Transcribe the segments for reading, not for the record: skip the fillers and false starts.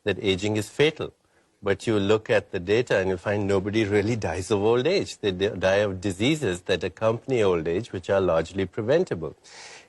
that aging is fatal. But you look at the data and you find nobody really dies of old age. They die of diseases that accompany old age, which are largely preventable.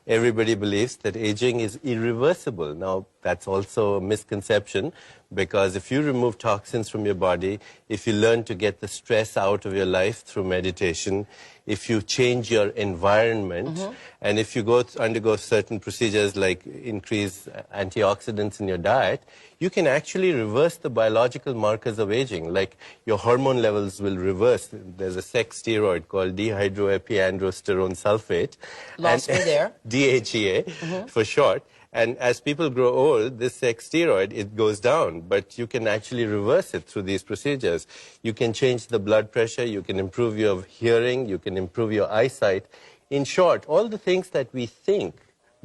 Everybody believes that aging is irreversible. Now, that's also a misconception, because if you remove toxins from your body, if you learn to get the stress out of your life through meditation, if you change your environment, and if you undergo certain procedures like increase antioxidants in your diet, you can actually reverse the biological markers of aging. Like your hormone levels will reverse. There's a sex steroid called dehydroepiandrosterone sulfate. Lost me there. DHEA for short. And as people grow old, this sex steroid, it goes down, but you can actually reverse it through these procedures. You can change the blood pressure, you can improve your hearing, you can improve your eyesight. In short, all the things that we think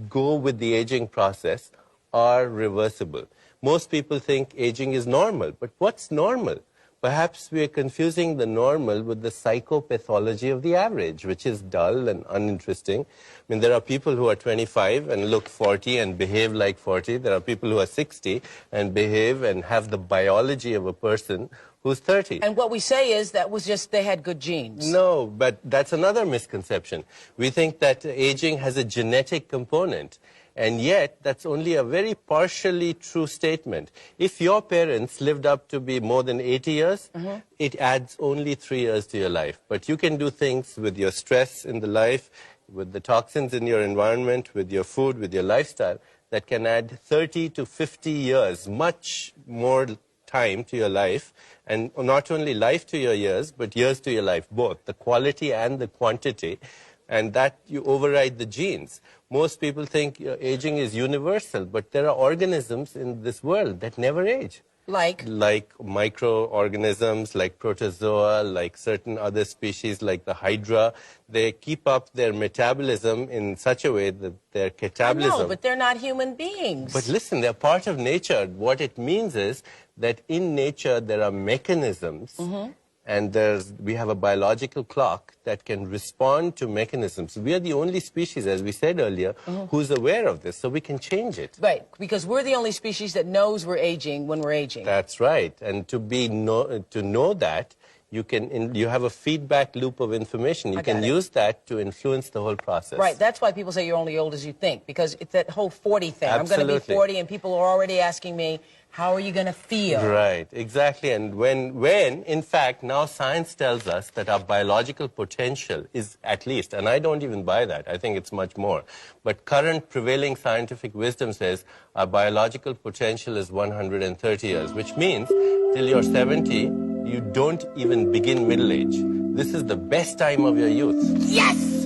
go with the aging process are reversible. Most people think aging is normal, but what's normal? Perhaps we are confusing the normal with the psychopathology of the average, which is dull and uninteresting. I mean, there are people who are 25 and look 40 and behave like 40. There are people who are 60 and behave and have the biology of a person who's 30. And what we say is that was just they had good genes. No, but that's another misconception. We think that aging has a genetic component. And yet, that's only a very partially true statement. If your parents lived up to be more than 80 years, it adds only 3 years to your life. But you can do things with your stress in the life, with the toxins in your environment, with your food, with your lifestyle, that can add 30 to 50 years, much more time to your life. And not only life to your years, but years to your life, both, the quality and the quantity. And that you override the genes. Most people think aging is universal, but there are organisms in this world that never age. Like? Like microorganisms, like protozoa, like certain other species, like the hydra. They keep up their metabolism in such a way that their catabolism... I know, but they're not human beings. But listen, they're part of nature. What it means is that in nature there are mechanisms and we have a biological clock that can respond to mechanisms. We are the only species, as we said earlier, who's aware of this, so we can change it. Right, because we're the only species that knows we're aging when we're aging. That's right, and to know that, you have a feedback loop of information. You can use that to influence the whole process. Right, that's why people say you're only old as you think, because it's that whole 40 thing. Absolutely. I'm going to be 40 and people are already asking me, how are you going to feel? Right, exactly. And when, in fact, now science tells us that our biological potential is at least, and I don't even buy that, I think it's much more, but current prevailing scientific wisdom says our biological potential is 130 years, which means till you're 70, you don't even begin middle age. This is the best time of your youth. Yes!